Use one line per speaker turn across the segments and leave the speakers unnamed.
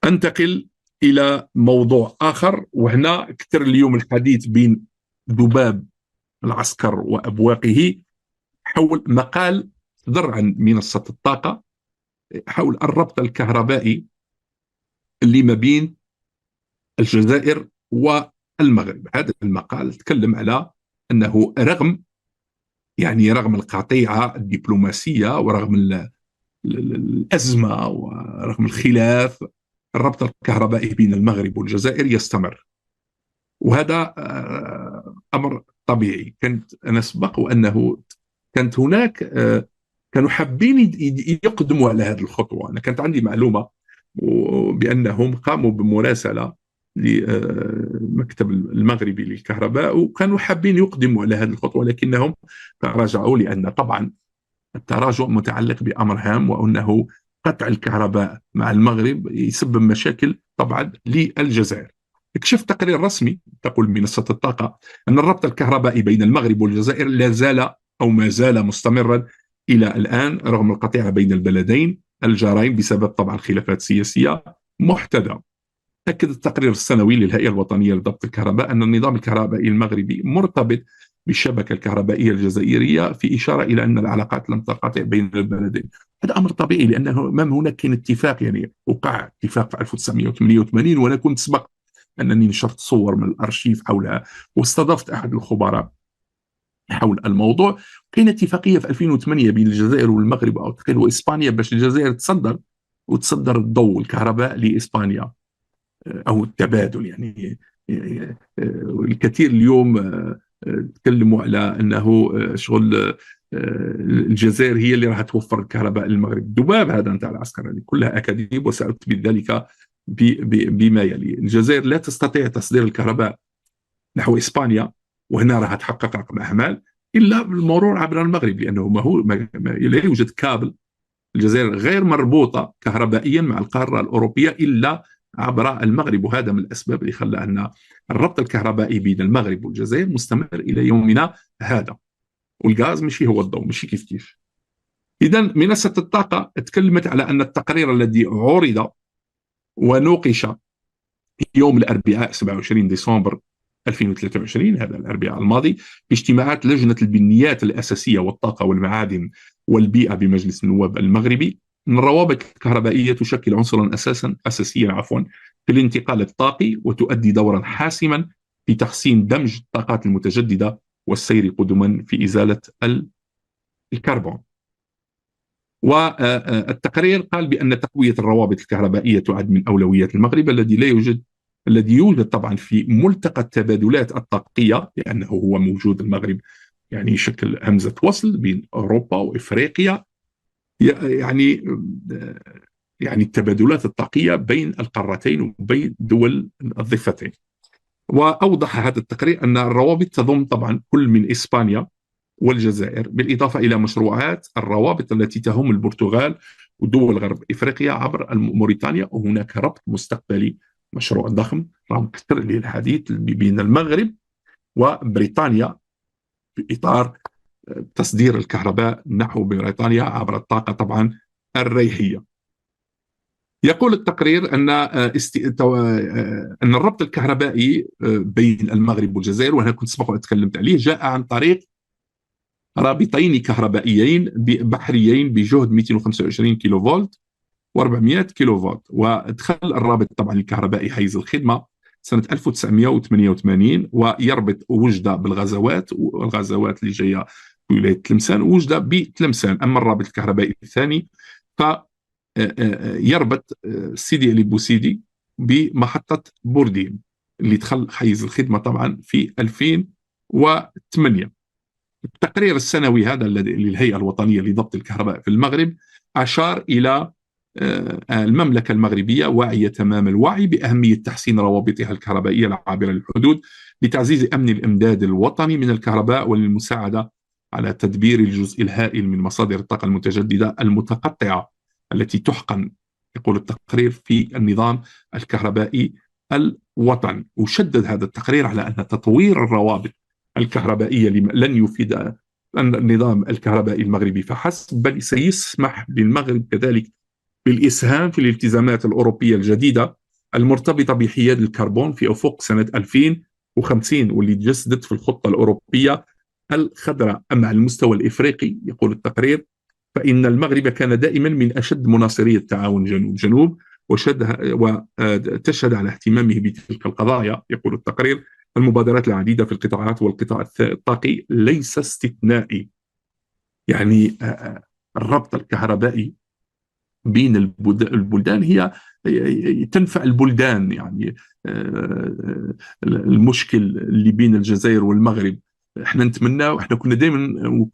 أنتقل إلى موضوع آخر، وهنا كثر اليوم الحديث بين ذباب العسكر وأبواقه حول مقال صدر عن منصة الطاقة حول الربط الكهربائي اللي ما بين الجزائر والمغرب. هذا المقال تكلم على أنه رغم القطيعة الدبلوماسية ورغم الأزمة ورغم الخلاف، الربط الكهربائي بين المغرب والجزائر يستمر، وهذا أمر طبيعي. كنت أنا سبق وأنه كانت هناك كانوا حابين يقدموا على هذه الخطوة. أنا كانت عندي معلومة بأنهم قاموا بمراسلة للمكتب المغربي للكهرباء، وكانوا حابين يقدموا على هذه الخطوة، لكنهم تراجعوا لأن طبعا التراجع متعلق بأمر هام، وأنه قطع الكهرباء مع المغرب يسبب مشاكل طبعا للجزائر. اكشف تقرير رسمي تقول منصة الطاقة أن الربط الكهربائي بين المغرب والجزائر لا زال أو ما زال مستمرا إلى الآن رغم القطيعة بين البلدين الجارين بسبب طبعا خلافات سياسية محتدة. أكد التقرير السنوي للهيئة الوطنية لضبط الكهرباء أن النظام الكهربائي المغربي مرتبط بالشبكة الكهربائية الجزائرية، في إشارة إلى أن العلاقات لم تنقطع بين البلدين. هذا أمر طبيعي، لأنه أمام هناك كان اتفاق، وقع اتفاق في 1988، وأنا كنت سبق أنني نشرت صور من الأرشيف حولها واستضفت أحد الخبراء حول الموضوع. كان اتفاقية في 2008 بين الجزائر والمغرب أعتقد وإسبانيا باش الجزائر تصدر الضوء والكهرباء لإسبانيا، أو التبادل. الكثير اليوم تكلموا على أنه شغل الجزائر هي اللي راح توفر الكهرباء للمغرب. ذباب هذا نتاع العسكر، كلها أكاذيب، وسأثبت ذلك بما يلي. الجزائر لا تستطيع تصدير الكهرباء نحو إسبانيا، وهنا راح تحقق رقم أعمال، إلا بالمرور عبر المغرب، لأنه لا يوجد كابل. الجزائر غير مربوطة كهربائيا مع القارة الأوروبية إلا عبر المغرب، وهذا من الأسباب اللي خلى أن الربط الكهربائي بين المغرب والجزائر مستمر إلى يومنا هذا. والغاز مشي هو الضوء، مشي كيف. إذا منصة الطاقة تكلمت على أن التقرير الذي عرض ونوقش يوم الأربعاء 27 ديسمبر 2023، هذا الأربعاء الماضي، في اجتماعات لجنة البنيات الأساسية والطاقة والمعادن والبيئة بمجلس النواب المغربي، أن الروابط الكهربائية تشكل عنصرا أساسيا في الانتقال الطاقي، وتؤدي دورا حاسما في تحسين دمج الطاقات المتجددة والسير قدما في إزالة الكربون. والتقرير قال بأن تقوية الروابط الكهربائية تعد من أولويات المغرب، الذي يوجد طبعا في ملتقى التبادلات الطاقية، لأنه هو موجود المغرب يشكل همزة وصل بين أوروبا وإفريقيا، التبادلات الطاقية بين القارتين وبين دول الضفتين. وأوضح هذا التقرير أن الروابط تضم طبعا كل من إسبانيا والجزائر، بالإضافة إلى مشروعات الروابط التي تهم البرتغال ودول غرب إفريقيا عبر موريتانيا. وهناك ربط مستقبلي، مشروع ضخم رغم كثر الحديث بين المغرب وبريطانيا في إطار تصدير الكهرباء نحو بريطانيا عبر الطاقة طبعا الريحية. يقول التقرير أن الربط الكهربائي بين المغرب والجزائر، وأنا كنت سبق وتكلمت عليه، جاء عن طريق رابطين كهربائيين بحريين بجهد 225 كيلو فولت و400 كيلو فولت. ودخل الرابط طبعا الكهربائي حيز الخدمة سنة 1988، ويربط وجدة بالغزوات، والغزوات اللي جاية في ولاية تلمسان، وجدة بتلمسان. أما الرابط الكهربائي الثاني فيربط سيدي علي بوسيدي بمحطة بوردين، اللي دخل حيز الخدمة طبعا في 2008. التقرير السنوي هذا للهيئة الوطنية لضبط الكهرباء في المغرب أشار إلى المملكة المغربية واعية تمام الوعي بأهمية تحسين روابطها الكهربائية العابرة للحدود لتعزيز أمن الإمداد الوطني من الكهرباء، وللمساعدة على تدبير الجزء الهائل من مصادر الطاقة المتجددة المتقطعة التي تحقن، يقول التقرير، في النظام الكهربائي الوطني. وشدد هذا التقرير على أن تطوير الروابط الكهربائية لن يفيد النظام الكهربائي المغربي فحسب، بل سيسمح للمغرب كذلك بالإسهام في الالتزامات الأوروبية الجديدة المرتبطة بحياد الكربون في أفق سنة 2050، واللي تجسدت في الخطة الأوروبية الخضراء. أما على المستوى الإفريقي يقول التقرير فإن المغرب كان دائما من أشد مناصري التعاون جنوب وتشهد على اهتمامه بتلك القضايا. يقول التقرير المبادرات العديدة في القطاعات والقطاع الطاقي ليس استثنائي. يعني الربط الكهربائي بين البلدان هي تنفع البلدان. يعني المشكل اللي بين الجزائر والمغرب احنا نتمنى، واحنا كنا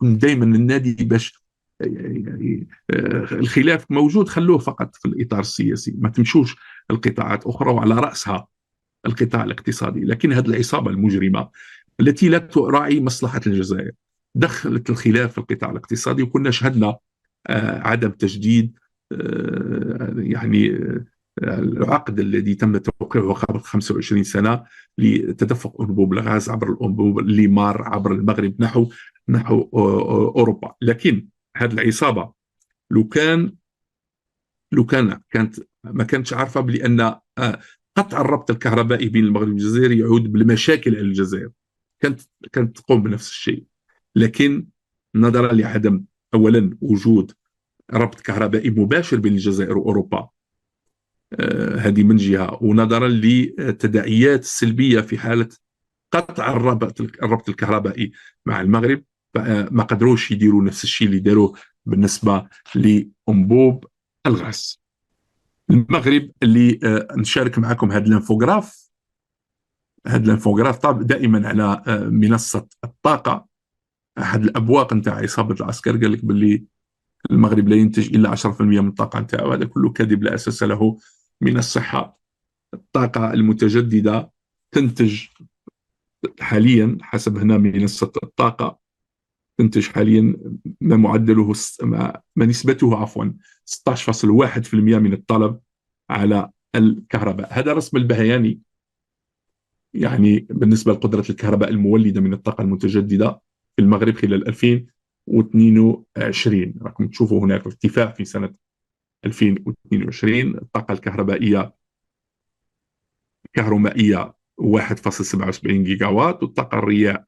دائما النادي باش الخلاف موجود خلوه فقط في الإطار السياسي، ما تمشوش القطاعات أخرى وعلى رأسها القطاع الاقتصادي. لكن هذه العصابة المجرمة التي لا تراعي مصلحة الجزائر دخلت الخلاف في القطاع الاقتصادي، وكنا شهدنا عدم تجديد يعني العقد الذي تم توقيعه قبل 25 سنة لتدفق أنبوب الغاز عبر الأنبوب اللي مار عبر المغرب نحو أوروبا. لكن هذه العصابة لو كانت ما كانتش عارفة بأن قطع الربط الكهربائي بين المغرب والجزائر يعود بالمشاكل على الجزائر، كانت تقوم بنفس الشيء. لكن نظرا لعدم أولا وجود ربط كهربائي مباشر بين الجزائر وأوروبا، هذه من جهة، ونظرا للتداعيات السلبية في حالة قطع الربط الكهربائي مع المغرب، ما قدروش يديروا نفس الشيء اللي داروه بالنسبة لأنبوب الغاز. المغرب اللي نشارك معكم هذا الانفوغراف طبعا دائما على منصة الطاقة. أحد الأبواق نتاع عصابة العسكر قال لك باللي المغرب لا ينتج إلا 10% من الطاقة نتاعو. هذا كله كذب لا أساس له من الصحة. الطاقة المتجددة تنتج حاليا حسب هنا منصة الطاقة تنتج حاليا ما معدله ما نسبته 16.1% من الطلب على الكهرباء. هذا رسم البهياني يعني بالنسبة لقدرة الكهرباء المولدة من الطاقة المتجددة في المغرب خلال 2022. راكم تشوفوا هناك ارتفاع في سنة 2022. الطاقة الكهربائية كهرومائية 1.77 جيجا وات، والطاقة الرياح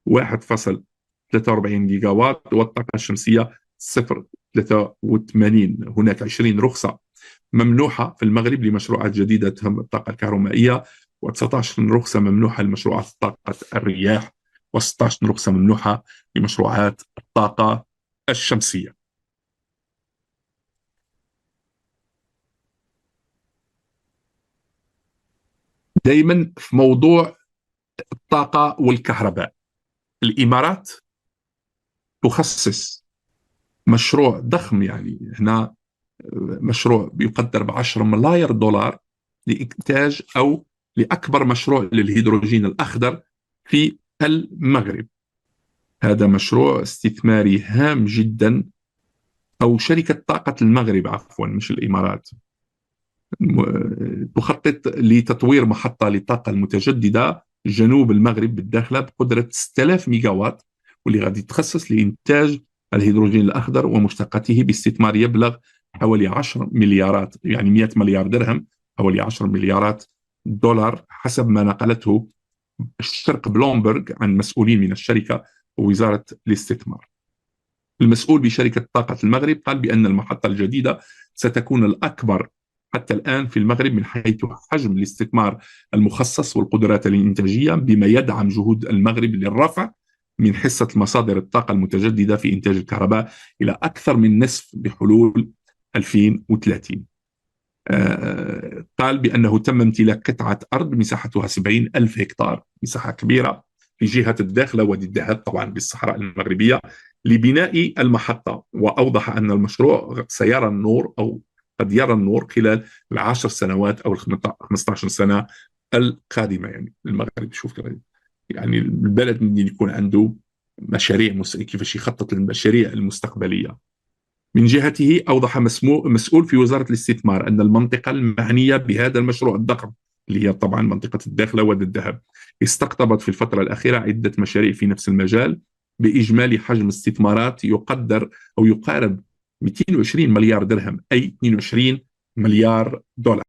1.43 جيجا وات، والطاقة الشمسية 0.83. هناك 20 رخصة ممنوحة في المغرب لمشروعات جديدة تهم الطاقة الكهرومائية، و19 رخصة ممنوحة لمشروعات طاقة الرياح، و16 رخصة ممنوحة لمشروعات الطاقة الشمسية. دائما في موضوع الطاقة والكهرباء، الإمارات تخصص مشروع ضخم، يعني هنا مشروع بيقدر ب10 ملاير دولار لإنتاج أو لأكبر مشروع للهيدروجين الأخضر في المغرب. هذا مشروع استثماري هام جدا، أو شركة طاقة المغرب عفوا مش الإمارات تخطط لتطوير محطة للطاقة المتجددة جنوب المغرب بالداخلة بقدرة 6000 ميجا وات، واللي غادي تخصص لإنتاج الهيدروجين الأخضر ومشتقاته باستثمار يبلغ حوالي 10 مليارات، يعني 100 مليار درهم، حوالي 10 مليارات دولار حسب ما نقلته الشرق بلومبرغ عن مسؤولين من الشركة ووزارة الاستثمار. المسؤول بشركة طاقة المغرب قال بأن المحطة الجديدة ستكون الأكبر حتى الآن في المغرب من حيث حجم الاستثمار المخصص والقدرات الإنتاجية، بما يدعم جهود المغرب للرفع من حصة مصادر الطاقة المتجددة في إنتاج الكهرباء إلى أكثر من نصف بحلول 2030. قال بأنه تم امتلاك قطعة أرض مساحتها 70 ألف هكتار، مساحة كبيرة في جهة الداخلة وادي الدهب طبعا بالصحراء المغربية، لبناء المحطة. وأوضح أن المشروع سيرى النور أو قد يرى النور خلال 10 سنوات أو 15 سنة القادمة. يعني المغرب شوف يعني البلد من يكون عنده مشاريع كيفاش يخطط للمشاريع المستقبلية. من جهته أوضح مسؤول في وزارة الاستثمار أن المنطقة المعنية بهذا المشروع الضخم اللي هي طبعا منطقة الداخلة وادي الذهب استقطبت في الفترة الأخيرة عدة مشاريع في نفس المجال بإجمالي حجم استثمارات يقدر أو يقارب 220 مليار درهم، أي 22 مليار دولار.